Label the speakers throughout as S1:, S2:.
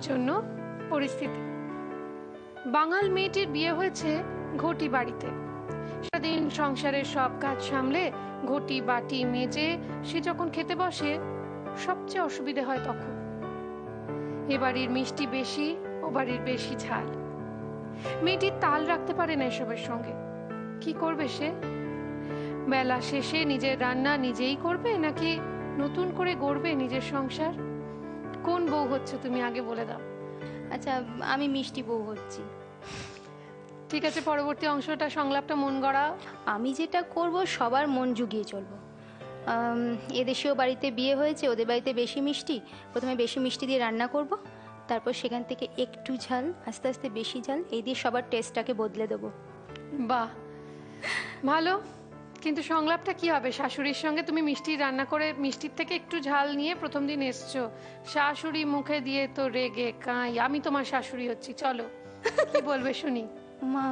S1: জন্য পরিস্থিতি। বাঙাল মেয়েটির বিয়ে হয়েছে ঘটি বাড়িতে। সারাদিন সংসারের সব কাজ সামলে ঘটি বাটি মেজে সে যখন খেতে বসে সবচেয়ে অসুবিধে হয় তখন। এ বাড়ির মিষ্টি বেশি, ও বাড়ির বেশি ঝাল। মেয়েটি তাল রাখতে পারে না এসবের সঙ্গে। কি করবে সে? বেলা শেষে নিজের রান্না নিজেই করবে নাকি নতুন করে গড়বে নিজের সংসার? কোন বউ হচ্ছে তুমি আগে বলে দাও।
S2: আচ্ছা, আমি মিষ্টি বউ হচ্ছি।
S1: ঠিক আছে, পরবর্তী অংশটা সংলাপটা মন গড়া।
S2: আমি যেটা করব সবার মন জুগিয়ে চলবো। এদেশেও বাড়িতে বিয়ে হয়েছে, ওদের বাড়িতে বেশি মিষ্টি। প্রথমে বেশি মিষ্টি দিয়ে রান্না করব, তারপর সেখান থেকে একটু ঝাল, আস্তে আস্তে বেশি ঝাল, এই দিয়ে সবার টেস্টটাকে বদলে দেবো।
S1: বাহ, ভালো। কিন্তু সংলাপটা কি হবে? শাশুড়ির সঙ্গে তুমি মিষ্টি রান্না করে মিষ্টির থেকে একটু ঝাল নিয়ে প্রথম দিন এসছো, শাশুড়ি মুখে দিয়ে তো রেগে কাঁই, আমি তোমার শাশুড়ি হচ্ছি, চলো কি বলবে শুনি।
S2: মা,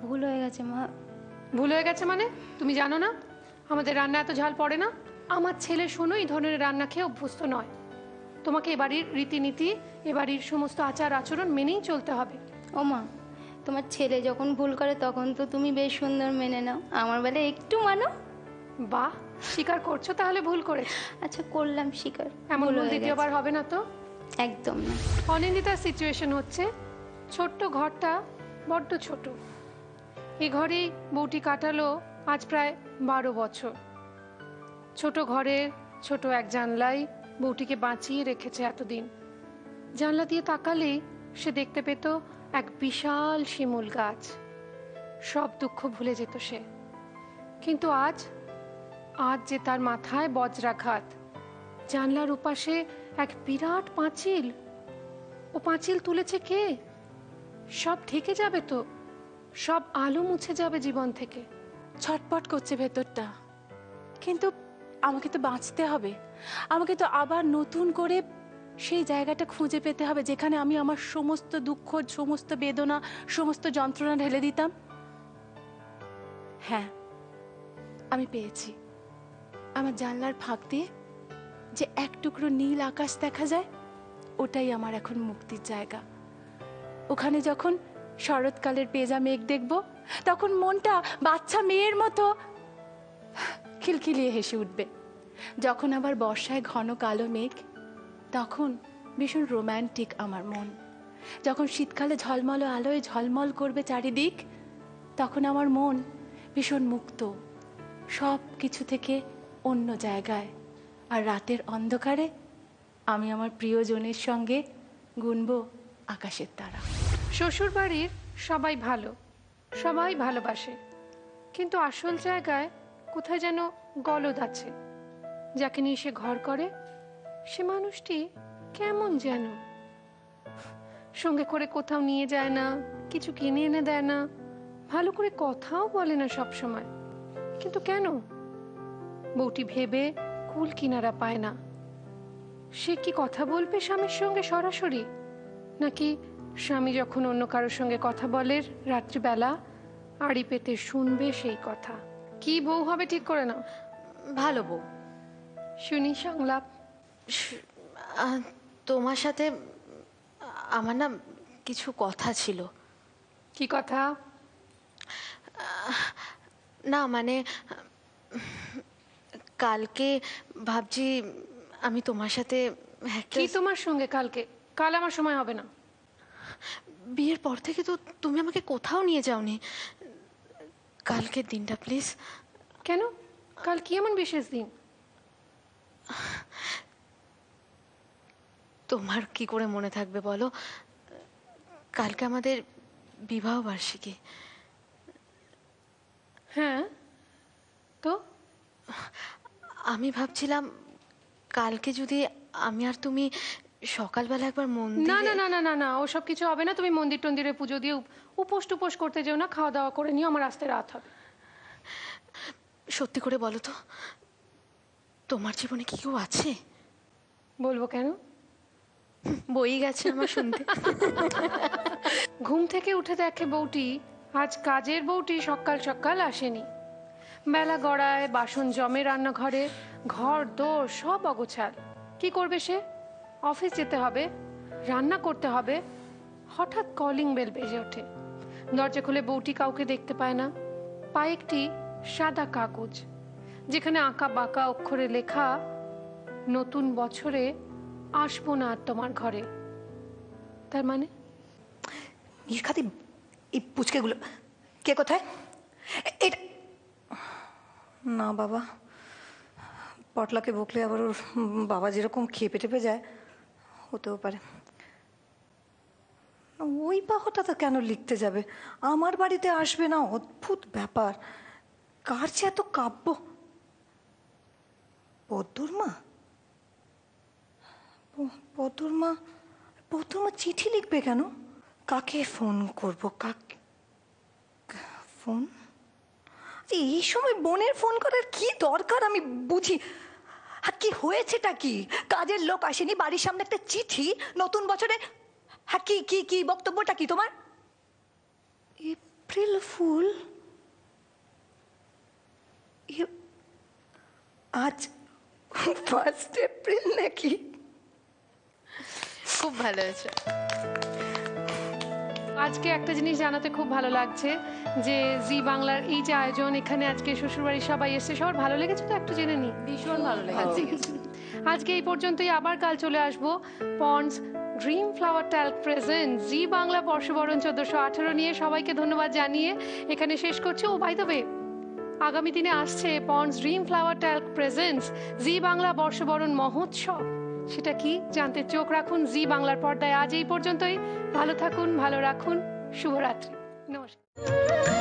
S2: ভুল হয়ে গেছে মা।
S1: ভুল হয়ে গেছে মানে? তুমি জানো না আমাদের রান্না এত ঝাল পড়ে না? আমার ছেলে শোনো এই ধরনের রান্না খেয়ে অভ্যস্ত নয়। তোমাকে এবাড়ির রীতিনীতি, এবাড়ির সমস্ত আচার আচরণ মেনেই চলতে হবে।
S2: ও মা, তোমার ছেলে যখন ভুল করে তখন তো তুমি বেশ সুন্দর মেনে নাও, আমার বেলায় একটু মানো।
S1: বাহ, স্বীকার করছো তাহলে ভুল করেছো?
S2: আচ্ছা, করলাম স্বীকার।
S1: এমন ভুল দ্বিতীয়বার হবে না তো?
S2: একদম না।
S1: অনিন্দিতার সিচুয়েশন হচ্ছে, ছোট্ট ঘরটা বড্ড ছোট। এই ঘরেই বউটি কাটালো আজ প্রায় 12 বছর। ছোট ঘরের ছোট এক জানলাই বউটিকে বাঁচিয়ে রেখেছে এতদিন। জানলা দিয়ে তাকালেই সে দেখতে পেত এক বিশাল শিমুল গাছ। সব দুঃখ ভুলে যেত সে। কিন্তু আজ যে তার মাথায় বজ্রাঘাত। জানলার উপাশে এক বিরাট পাঁচিল। ও পাঁচিল তুলেছে কে? সব ঢেকে যাবে তো, সব আলো মুছে যাবে জীবন থেকে।
S3: ছটপট করছে ভেতরটা, কিন্তু আমাকে তো বাঁচতে হবে। আমাকে তো আবার নতুন করে সেই জায়গাটা খুঁজে পেতে হবে যেখানে আমি আমার সমস্ত দুঃখ, সমস্ত বেদনা, সমস্ত যন্ত্রণা ঢেলে দিতাম। হ্যাঁ, আমি পেয়েছি। আমার জানলার ফাঁক দিয়ে যে এক টুকরো নীল আকাশ দেখা যায়, ওটাই আমার এখন মুক্তির জায়গা। ওখানে যখন শরৎকালের পেঁজা মেঘ দেখব, তখন মনটা বাচ্চা মেয়ের মতো খিলখিলিয়ে হেসে উঠবে। যখন আবার বর্ষায় ঘন কালো মেঘ, তখন ভীষণ রোম্যান্টিক আমার মন। যখন শীতকালে ঝলমল আলোয় ঝলমল করবে চারিদিক, তখন আমার মন ভীষণ মুক্ত, সব কিছু থেকে অন্য জায়গায়। আর রাতের অন্ধকারে আমি আমার প্রিয়জনের সঙ্গে গুনব আকাশের তারা।
S1: শ্বশুর বাড়ির সবাই ভালো, সবাই ভালোবাসে, কিন্তু আসল জায়গায় কোথায় যেন গলদ আছে। যাকে নিয়ে সে ঘর করে সে মানুষটি কেমন যেন, সঙ্গে করে কোথাও নিয়ে যায় না, কিছু কিনে এনে দেয় না, ভালো করে কথাও বলে না সব সময়। কিন্তু কেন? বউটি ভেবে কুল কিনারা পায় না। সে কি কথা বলবে স্বামীর সঙ্গে সরাসরি, নাকি স্বামী যখন অন্য কারোর সঙ্গে কথা বলে রাত্রিবেলা আড়ি পেতে শুনবে সেই কথা? কি বউ হবে ঠিক করে নাও।
S4: ভালো বউ।
S1: শুনি সংলাপ।
S4: তোমার সাথে আমার না কিছু কথা ছিল।
S1: কি কথা?
S4: না মানে, কালকে ভাবছি আমি তোমার সাথে
S1: কি তোমার সঙ্গে কালকে? কাল আমার সময় হবে না।
S4: বিয়ের পর থেকে তো তুমি আমাকে কোথাও নিয়ে যাওনি। কালকের দিনটা প্লিজ।
S1: কেন? কাল কি এমন বিশেষ দিন?
S4: তোমার কি করে মনে থাকবে বলো? কালকে আমাদের বিবাহ বার্ষিকী।
S1: হ্যাঁ, তো
S4: আমি ভাবছিলাম কালকে যদি আমি আর তুমি সকালবেলা একবার মন্দিরে।
S1: না না না না না না, ওসব কিছু হবে না। তুমি মন্দির টন্দিরে পুজো দিয়ে উপোস টুপোস করতে যেও না, খাওয়া দাওয়া করে নিও, আমার আসতে রাত হবে।
S4: সত্যি করে বলো তো, তোমার জীবনে কি কেউ আছে?
S1: বলবো কেন?
S4: বই গেছে আমার শুনতে।
S1: ঘুম থেকে উঠে দেখে বউটি, আজ কাজের বউটি সকাল সকাল আসেনি। বেলা গড়ায়, বাসন জমে রান্নাঘরে, ঘর দোর সব অগোছাল। কি করবে সে? অফিস যেতে হবে, রান্না করতে হবে, হঠাৎ কলিং বেল বেজে ওঠে। দরজা খুলে বউটি কাউকে দেখতে পায় না। পায় একটি সাদা কাগজ, যেখানে আঁকা বাঁকা অক্ষরে লেখা, নতুন বছরে আসবো না আর তোমার ঘরে। তার মানে
S5: খাতি এই পুচকেগুলো কে কোথায়? এটা না বাবা, পটলাকে বকলে আবার ওর বাবা যেরকম খেপে টেপে যায়, হতেও পারে। ওই বাহটা তো কেন লিখতে যাবে? আমার বাড়িতে আসবে না, অদ্ভুত ব্যাপার। কার যে এত কাব্য। পদ্মর মা, পদ্মর মা, পদ্মর মা চিঠি লিখবে কেন? কাকে ফোন করব? কাকে ফোন? এই সময় বোনের ফোন করার কি দরকার আমি বুঝি। আর কি হয়েছেটা কি? কাজের লোক আসেনি, বাড়ির সামনে একটা চিঠি, নতুন বছরে। হ্যাঁ, কি কি কি বক্তব্যটা কি তোমার? April fool? আজ 1 এপ্রিল নাকি?
S4: খুব ভালো হয়েছে।
S1: আজকে একটা জিনিস জানাতে খুব ভালো লাগছে যে জি বাংলার এই যে আয়োজন, এখানে আজকে শ্বশুরবাড়ির সবাই এসছে, সবার ভালো লেগেছে তো? একটু জেনে নি।
S3: ভীষণ ভালো লেগেছে।
S1: আজকে এই পর্যন্তই, আবার কাল চলে আসবো Pond's dream flower talc present Zee Bangla বর্ষবরণ 1418 নিয়ে। সবাইকে ধন্যবাদ জানিয়ে এখানে শেষ করছি। ও বাই দ্য ওয়ে, আগামী দিনে আসছে Pond's dream flower talc presents Zee Bangla বর্ষবরণ মহোৎসব। সেটা কি জানতে চোখ রাখুন জি বাংলার পর্দায়। আজ এই পর্যন্তই, ভালো থাকুন, ভালো রাখুন, শুভরাত্রি, নমস্কার।